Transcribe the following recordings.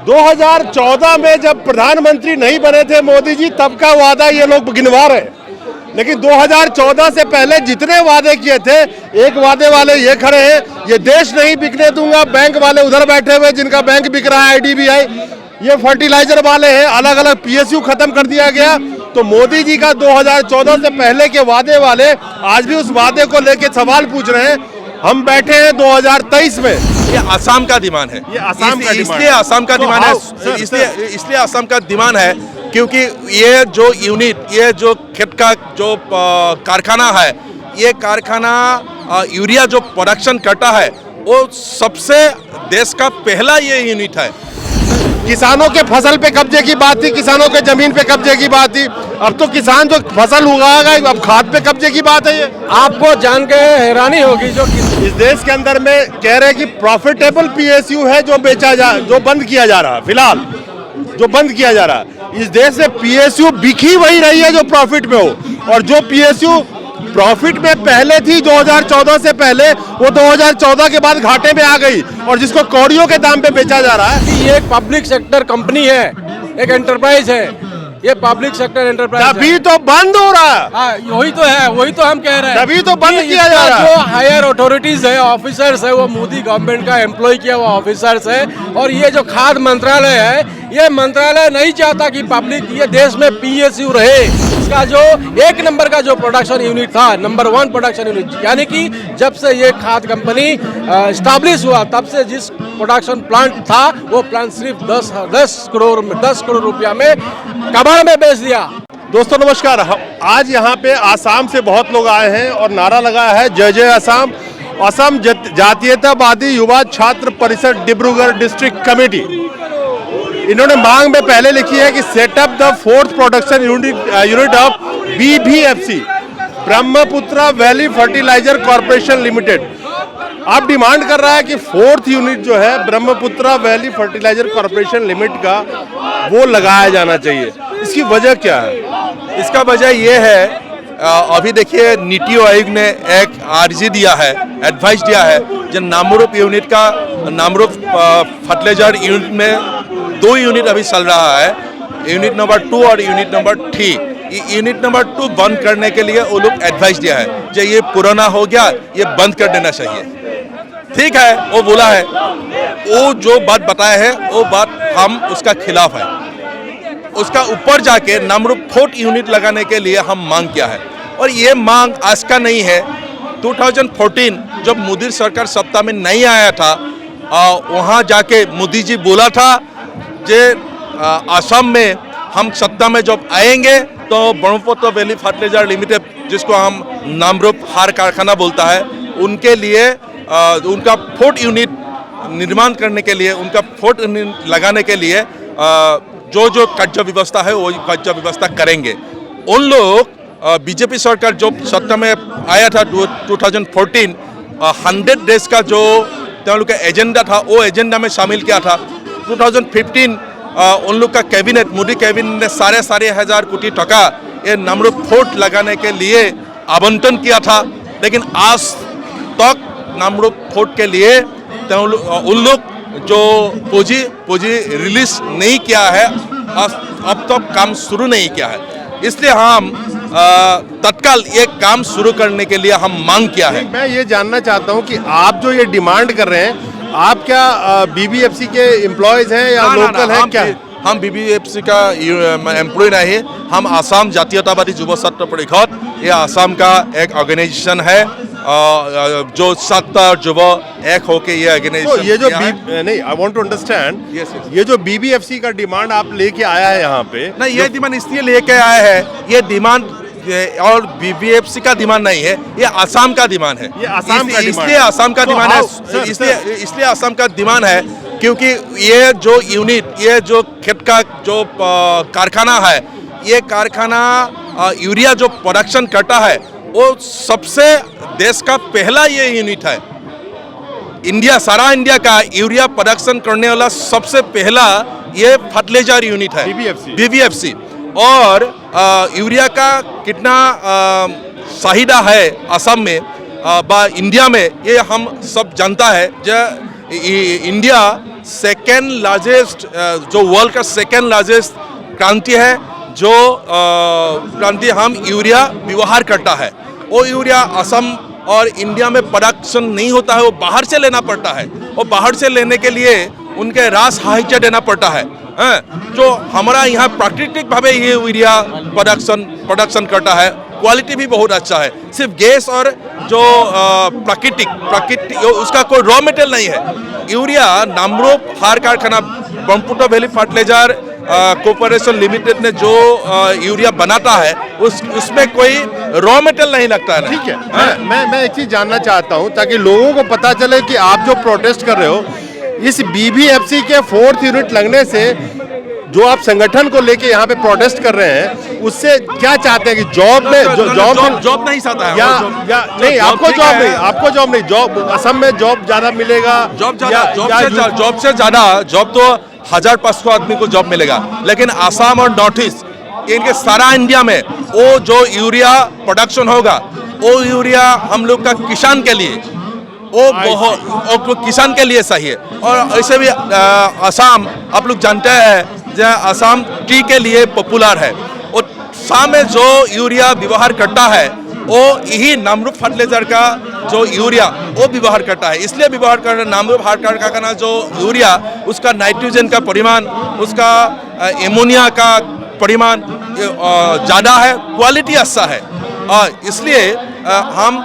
2014 में जब प्रधानमंत्री नहीं बने थे मोदी जी, तब का वादा ये लोग गिनवा रहे हैं। लेकिन 2014 से पहले जितने वादे किए थे, एक वादे वाले ये खड़े हैं, ये देश नहीं बिकने दूंगा, बैंक वाले उधर बैठे हुए जिनका बैंक बिक रहा है, आईडीबीआई, ये फर्टिलाइजर वाले हैं, अलग अलग पीएसयू खत्म कर दिया गया। तो मोदी जी का 2014 से पहले के वादे वाले आज भी उस वादे को लेके सवाल पूछ रहे हैं। हम बैठे हैं 2023 में। ये असम का डिमांड है, ये असम का इसलिए असम का डिमांड है, इसलिए असम का डिमांड है क्योंकि ये जो यूनिट, ये जो खेत का जो कारखाना है, ये कारखाना यूरिया जो प्रोडक्शन करता है, वो सबसे देश का पहला ये यूनिट है। किसानों के फसल पे कब्जे की बात थी, किसानों के जमीन पे कब्जे की बात थी, अब तो किसान जो फसल उगाएगा अब खाद पे कब्जे की बात है। ये आपको जान के हैरानी होगी जो इस देश के अंदर में कह रहे हैं कि प्रॉफिटेबल पीएसयू है जो जो बंद किया जा रहा है, फिलहाल जो बंद किया जा रहा है। इस देश में पीएसयू बिकी वही रही है जो प्रॉफिट में हो, और जो पीएसयू प्रॉफिट में पहले थी 2014 से पहले, वो 2014 के बाद घाटे में आ गई और जिसको कौड़ियों के दाम पे बेचा जा रहा है। ये एक पब्लिक सेक्टर कंपनी है, एक एंटरप्राइज है, ये पब्लिक सेक्टर एंटरप्राइज तभी तो बंद हो रहा है। वही तो है, वही तो हम कह रहे हैं, तभी तो बंद किया जा रहा है। जो हायर अथॉरिटीज है, ऑफिसर्स है, वो मोदी गवर्नमेंट का एम्प्लॉय किया हुआ ऑफिसर्स है। और ये जो खाद्य मंत्रालय है, ये मंत्रालय नहीं चाहता कि पब्लिक ये देश में पीएसयू रहे। इसका जो एक नंबर का जो प्रोडक्शन यूनिट था, नंबर 1 प्रोडक्शन यूनिट, यानी कि जब से ये खाद कंपनी स्टैब्लिश हुआ, तब से जिस प्रोडक्शन प्लांट था, वो प्लांट सिर्फ 10 करोड़ रुपया में कबाड़ में बेच दिया। दोस्तों नमस्कार, आज यहाँ पे आसाम से बहुत लोग आए हैं और नारा लगाया है जय जय असम। असम जातीयतावादी युवा छात्र परिषद डिब्रूगढ़ डिस्ट्रिक्ट कमेटी, इन्होंने मांग में पहले लिखी है कि setup the 4th production unit of BVFC, Brahmaputra valley fertilizer corporation limited. आप डिमांड कर रहा है कि 4th यूनिट जो है Brahmaputra valley fertilizer corporation limited का, वो लगाया जाना चाहिए। इसकी वजह क्या है? इसका वजह ये है, अभी देखिए नीति आयोग ने एक अर्जी दिया है, एडवाइस दिया है, जो नामरूप यूनिट का, नामरूप फर्टिलाइजर यूनिट में 2 यूनिट अभी चल रहा है, यूनिट नंबर 2 और यूनिट नंबर 3। यूनिट नंबर 2 बंद करने के लिए वो लोग एडवाइस दिया है, जो ये पुराना हो गया, ये बंद कर देना चाहिए। ठीक है, वो बोला है, वो जो बात बताया है वो बात हम उसका खिलाफ है। उसका ऊपर जाके नामरूप 4th यूनिट लगाने के लिए हम मांग किया है, और ये मांग आज का नहीं है। 2014 जब मोदी सरकार सत्ता में नहीं आया था, वहाँ जाके मोदी जी बोला था जे असम में हम सत्ता में जब आएंगे तो ब्रह्मपुत्र वैली फर्टिलाइजर लिमिटेड, जिसको हम नामरूप हार कारखाना बोलता है, उनके लिए उनका 4th यूनिट निर्माण करने के लिए, उनका 4th यूनिट लगाने के लिए जो कार्य व्यवस्था है वो कार्य व्यवस्था करेंगे। उन लोग बीजेपी सरकार जो सत्ता में आया था 2014, 100 डेज का जो एजेंडा था, वो एजेंडा में शामिल किया था। 2015 उन लोग का कैबिनेट, मोदी कैबिनेट ने 3,500 कोटी टका ये नामरूप 4th लगाने के लिए आवंटन किया था, लेकिन आज तक नामरूप 4th के लिए उन लोग जो पूंजी रिलीज नहीं किया है, अब तक काम शुरू नहीं किया है। इसलिए हम तत्काल ये काम शुरू करने के लिए हम मांग किया है। मैं ये जानना चाहता हूँ कि आप जो ये डिमांड कर रहे हैं, आप क्या BVFC के एम्प्लॉयज हैं या लोकल हैं? क्या हम BVFC का एम्प्लॉय नहीं, हम आसाम जातीयतावादी युवा छात्र परिषद, ये आसाम का एक ऑर्गेनाइजेशन है, जो छात्र युवा एक होके ये ऑर्गेनाइजेशन। तो ये जो नहीं, आई वांट टू अंडरस्टैंड, ये जो BVFC का डिमांड आप लेके आया है यहाँ पे, नहीं, ये डिमांड इसलिए लेके आया है, ये डिमांड और BVFC का डिमांड नहीं है, ये आसाम का डिमांड है। ये आसाम का इसलिए आसाम का डिमांड है, इसलिए आसाम का डिमांड है क्योंकि ये जो यूनिट, ये जो खेत का जो कारखाना है, ये कारखाना यूरिया जो प्रोडक्शन करता है, वो सबसे देश का पहला ये यूनिट है। इंडिया, सारा इंडिया का यूरिया प्रोडक्शन करने वाला सबसे पहला ये फर्टिलाइजर यूनिट है, BVFC। और यूरिया का कितना चाहिदा है असम में बा इंडिया में, ये हम सब जानता है। जो इंडिया सेकेंड लार्जेस्ट जो वर्ल्ड का सेकेंड लार्जेस्ट क्रांति है, जो क्रांति हम यूरिया व्यवहार करता है। वो यूरिया असम और इंडिया में प्रोडक्शन नहीं होता है, वो बाहर से लेना पड़ता है। और बाहर से लेने के लिए उनके रास साहित्य देना पड़ता है, जो हमारा यहाँ प्राकृतिक भावे ये यूरिया प्रोडक्शन करता है। क्वालिटी भी बहुत अच्छा है। सिर्फ गैस और जो प्राकृतिक उसका कोई रॉ मटेरियल नहीं है। यूरिया नामरूप हार कारखाना Brahmaputra valley fertilizer corporation limited ने जो यूरिया बनाता है उसमें कोई रॉ मटेरियल नहीं लगता है। ठीक है, मैं एक चीज जानना चाहता हूं ताकि लोगों को पता चले कि आप जो प्रोटेस्ट कर रहे हो, इस बीबीएफसी के 4th यूनिट लगने से जो आप संगठन को लेके यहाँ पे प्रोटेस्ट कर रहे हैं, उससे क्या चाहते हैं कि जॉब नहीं चाहता है या नहीं, आपको जॉब नहीं, जॉब असम में जॉब ज्यादा मिलेगा, जॉब से ज्यादा जॉब तो 1500 आदमी को जॉब मिलेगा। लेकिन असम और नॉर्थ ईस्ट इनके सारा इंडिया में वो जो यूरिया प्रोडक्शन होगा, वो यूरिया हम लोग का किसान के लिए वो बहुत किसान के लिए सही है। और ऐसे भी असम आप लोग जानते हैं जहाँ असम टी के लिए पॉपुलर है, और असम में जो यूरिया व्यवहार करता है वो यही नामरूप फर्टिलाइजर का जो यूरिया वो व्यवहार करता है। इसलिए व्यवहार कर रहे नामरूप हार्ड का जो यूरिया, उसका नाइट्रोजन का परिमाण, उसका एमोनिया का परिमाण ज़्यादा है, क्वालिटी अच्छा है। और इसलिए हम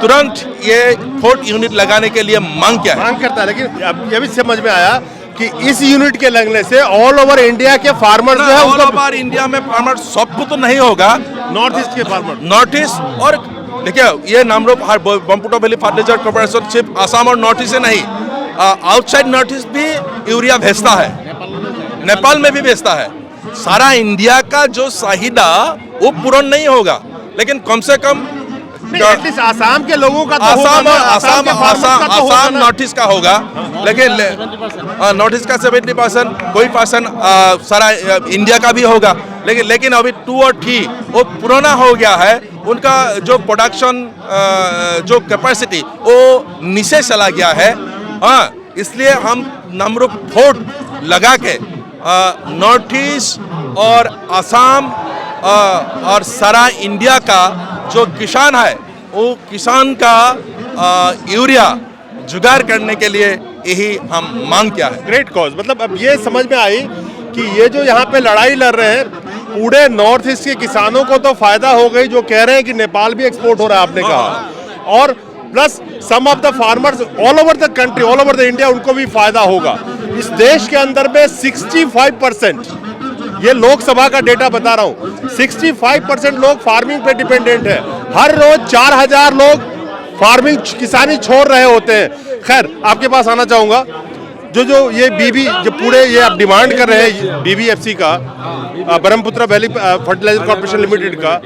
तुरंत ये 4th यूनिट लगाने के लिए मांग करता है। लेकिन अब ये भी समझ में आया कि इस यूनिट के लगने से ऑल ओवर इंडिया के फार्मर्स जो है, ऑल ओवर इंडिया में फार्मर सबको तो नहीं होगा, नॉर्थ ईस्ट के फार्मर, नॉर्थ ईस्ट। और देखिए ये Namrup Brahmaputra valley fertilizer corporation सिर्फ असम और नॉर्थ ईस्ट से नहीं, आउटसाइड नॉर्थ ईस्ट भी यूरिया भेजता है, नेपाल में भी भेजता है। सारा इंडिया का जो चाहिदा वो पूर्ण नहीं होगा, लेकिन कम से कम एटलीस्ट आसाम के लोगों का तो आसाम नॉर्थ ईस्ट का होगा। लेकिन नॉर्थ ईस्ट का 70%, कोई पर्सन सारा इंडिया का भी होगा। लेकिन अभी 2 और 3 वो पुराना हो गया है, उनका जो प्रोडक्शन जो कैपेसिटी वो नीचे चला गया है। इसलिए हम नामरूप 4th लगा के नॉर्थ ईस्ट और असम और सारा इंडिया का जो किसान है, वो किसान का यूरिया जुगाड़ करने के लिए यही हम मांग किया है। ग्रेट कॉज, मतलब अब ये समझ में आई कि ये जो यहाँ पे लड़ाई लड़ रहे हैं, पूरे नॉर्थ ईस्ट के किसानों को तो फायदा हो गई, जो कह रहे हैं कि नेपाल भी एक्सपोर्ट हो रहा है आपने कहा, और plus some of the farmers all over the country, all over the India, उनको भी फायदा होगा। इस देश के अंदर में 65%, ये लोकसभा का डेटा बता रहा हूँ, 65% लोग फार्मिंग पे डिपेंडेंट है। हर रोज 4000 लोग फार्मिंग किसानी छोड़ रहे होते हैं। खैर, आपके पास आना चाहूंगा, जो ये जो पूरे ये आप डिमांड कर रहे हैं बीबीएफसी का, Brahmaputra valley fertilizer corporation limited का,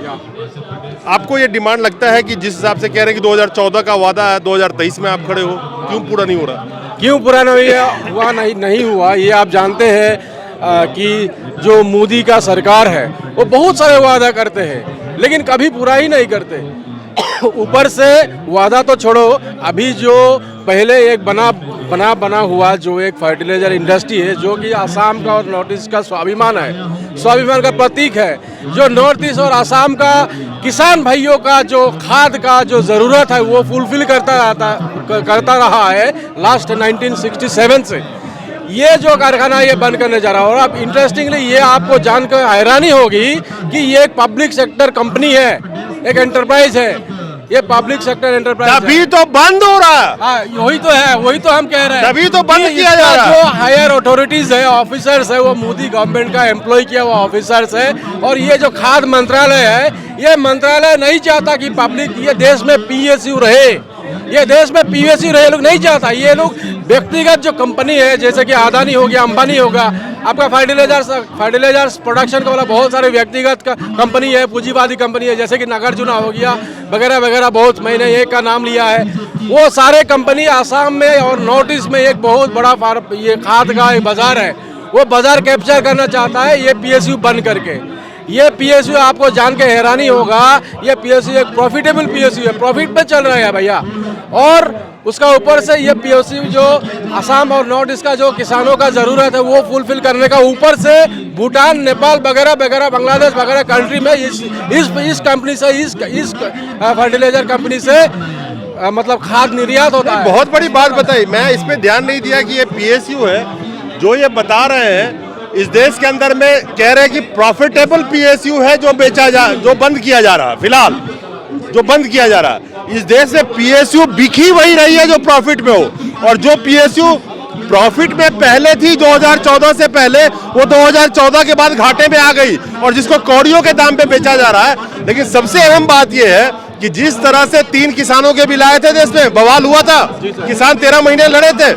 आपको ये डिमांड लगता है कि जिस हिसाब से कह रहे हैं कि 2014 का वादा है, 2023 में आप खड़े हो, क्यों पूरा नहीं हो रहा? क्यों पूरा हुआ नहीं हुआ, ये आप जानते हैं कि जो मोदी का सरकार है वो बहुत सारे वादा करते हैं, लेकिन कभी पूरा ही नहीं करते। ऊपर से वादा तो छोड़ो, अभी जो पहले एक बना हुआ जो एक फर्टिलाइजर इंडस्ट्री है, जो कि आसाम का और नॉर्थ ईस्ट का स्वाभिमान है, स्वाभिमान का प्रतीक है, जो नॉर्थ ईस्ट और आसाम का किसान भाइयों का जो खाद का जो ज़रूरत है वो फुलफिल करता रहा है लास्ट 1967 से। ये जो कारखाना ये बंद करने जा रहा है, और अब इंटरेस्टिंगली ये आपको जानकर हैरानी होगी कि ये एक पब्लिक सेक्टर कंपनी है, एक एंटरप्राइज है, ये पब्लिक सेक्टर एंटरप्राइज तभी तो बंद हो रहा है। हाँ, वही तो है, वही तो हम कह रहे हैं, तभी तो बंद किया जा रहा है। जो हायर अथॉरिटीज है, ऑफिसर्स है, वो मोदी गवर्नमेंट का एम्प्लॉय किया हुआ ऑफिसर्स है। और ये जो खाद्य मंत्रालय है, ये मंत्रालय नहीं चाहता कि पब्लिक ये देश में पीएसयू रहे, ये देश में पीएसयू रहे, लोग नहीं चाहता। ये लोग व्यक्तिगत जो कंपनी है, जैसे कि अदानी हो गया, अंबानी होगा, आपका फर्टिलाइजर्स प्रोडक्शन का वाला बहुत सारे व्यक्तिगत कंपनी है, पूंजीवादी कंपनी है, जैसे कि नागार्जुना हो गया वगैरह वगैरह, बहुत मैंने एक का नाम लिया है। वो सारे कंपनी आसाम में और नॉर्थ ईस्ट में एक बहुत बड़ा ये खाद का एक बाजार है, वो बाजार कैप्चर करना चाहता है ये पीएसयू बंद करके। ये पीएसयू आपको जान के हैरानी होगा, ये पीएसयू एक प्रॉफिटेबल पीएसयू है, प्रॉफिट पे चल रहा है भैया। और उसका ऊपर से ये पीओसी जो असम और नॉर्थ ईस्ट का जो किसानों का ज़रूरत है वो फुलफिल करने का, ऊपर से भूटान, नेपाल वगैरह वगैरह, बांग्लादेश वगैरह कंट्री में इस कंपनी से, इस फर्टिलाइजर कंपनी से मतलब खाद निर्यात होता है। बहुत बड़ी बात बताई, मैं इस पे ध्यान नहीं दिया कि ये पीएसयू है जो ये बता रहे हैं। इस देश के अंदर में कह रहे हैं कि प्रॉफिटेबल पीएसयू है जो जो बंद किया जा रहा है, फिलहाल जो बंद किया जा रहा है। इस देश में पीएसयू बिकी वही रही है जो प्रॉफिट में हो, और जो पीएसयू प्रॉफिट में पहले थी 2014 से पहले, वो 2014 के बाद घाटे में आ गई और जिसको कौड़ियों के दाम पे बेचा जा रहा है। लेकिन सबसे अहम बात यह है कि जिस तरह से 3 किसानों के बिल आए थे देश में, बवाल हुआ था, किसान 13 महीने लड़े थे।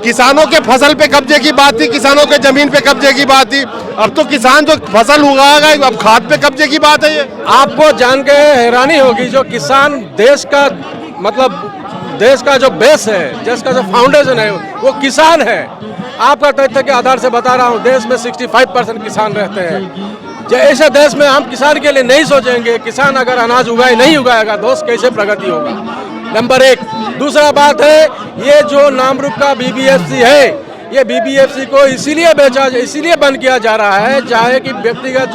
किसानों के फसल पे कब्जे की बात थी, किसानों के जमीन पे कब्जे की बात थी। अब तो किसान जो फसल उगाएगा अब खाद पे कब्जे की बात है। ये आपको जान के हैरानी होगी, जो किसान देश का मतलब देश का जो बेस है, देश का जो फाउंडेशन है वो किसान है। आपका तथ्य के आधार से बता रहा हूँ, देश में 65% किसान रहते हैं। ऐसे देश में हम किसान के लिए नहीं सोचेंगे, किसान अगर अनाज उगाए नहीं उगाएगा तो कैसे प्रगति होगा, नंबर 1। दूसरा बात है, ये जो नामरूप का बीबीएफसी है, ये बीबीएफसी को इसीलिए बंद किया जा रहा है चाहे कि व्यक्तिगत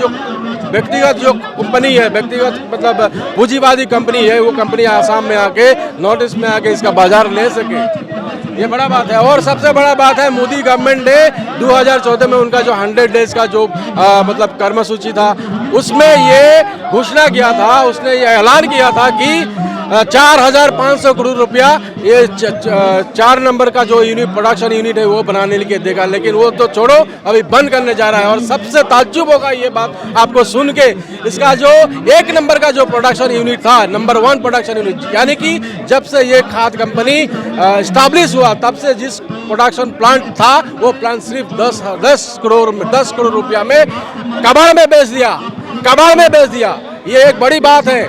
जो कंपनी है, व्यक्तिगत मतलब पूंजीवादी कंपनी है, वो कंपनी आसाम में आके, नॉर्थ ईस्ट में आके इसका बाजार ले सके। ये बड़ा बात है। और सबसे बड़ा बात है, मोदी गवर्नमेंट ने 2014 में उनका जो 100 डेज का जो मतलब कर्मसूची था, उसमें ये घोषणा किया था, उसने ये ऐलान किया था कि 4,500 करोड़ रुपया ये 4 नंबर का जो प्रोडक्शन यूनिट है वो बनाने के लिए देगा। लेकिन वो तो छोड़ो, अभी बंद करने जा रहा है। और सबसे ताज्जुब होगा ये बात आपको सुन के, इसका जो 1 नंबर का जो प्रोडक्शन यूनिट था, नंबर 1 प्रोडक्शन यूनिट, यानी कि जब से ये खाद कंपनी स्टैब्लिश हुआ तब से जिस प्रोडक्शन प्लांट था, वो प्लांट सिर्फ 10 करोड़ रुपया में कबाड़ में बेच दिया। ये एक बड़ी बात है।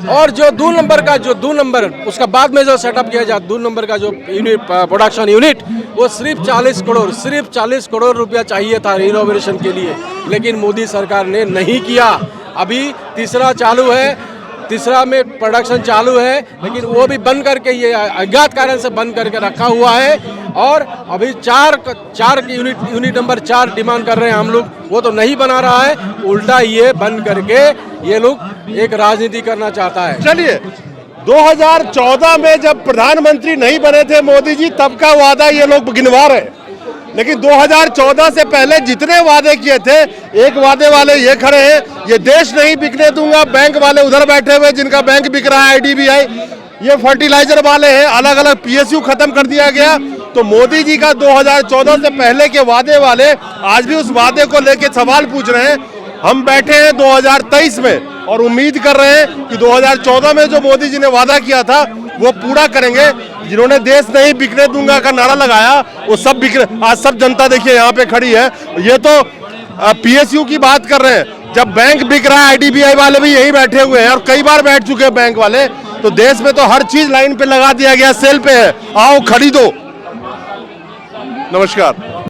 और जो 2 नंबर उसका बाद में जो सेटअप किया जाए, 2 नंबर का जो प्रोडक्शन यूनिट, वो सिर्फ 40 करोड़ रुपया चाहिए था रिनोवेशन के लिए, लेकिन मोदी सरकार ने नहीं किया। अभी तीसरा में प्रोडक्शन चालू है, लेकिन वो भी बंद करके, ये अज्ञात कारण से बंद करके रखा हुआ है। और अभी 4 यूनिट नंबर 4 डिमांड कर रहे हैं हम लोग, वो तो नहीं बना रहा है, उल्टा ये बंद करके ये लोग एक राजनीति करना चाहता है। चलिए, 2014 में जब प्रधानमंत्री नहीं बने थे मोदी जी, तब का वादा ये लोग गिनवा रहे हैं। लेकिन 2014 से पहले जितने वादे किए थे, एक वादे वाले ये खड़े हैं, ये देश नहीं बिकने दूंगा, बैंक वाले उधर बैठे हुए जिनका बैंक बिक रहा है, IDBI, ये फर्टिलाइजर वाले हैं, अलग अलग PSU खत्म कर दिया गया। तो मोदी जी का 2014 से पहले के वादे वाले आज भी उस वादे को लेके सवाल पूछ रहे हैं। हम बैठे हैं 2023 में और उम्मीद कर रहे हैं कि 2014 में जो मोदी जी ने वादा किया था वो पूरा करेंगे। जिन्होंने देश नहीं बिकने दूंगा का नारा लगाया, वो सब आज सब जनता देखिए यहाँ पे खड़ी है। ये तो PSU की बात कर रहे हैं, जब बैंक बिक रहा है IDBI वाले भी यही बैठे हुए हैं और कई बार बैठ चुके हैं बैंक वाले। तो देश में तो हर चीज लाइन पे लगा दिया गया, सेल पे है, आओ खरीदो। नमस्कार।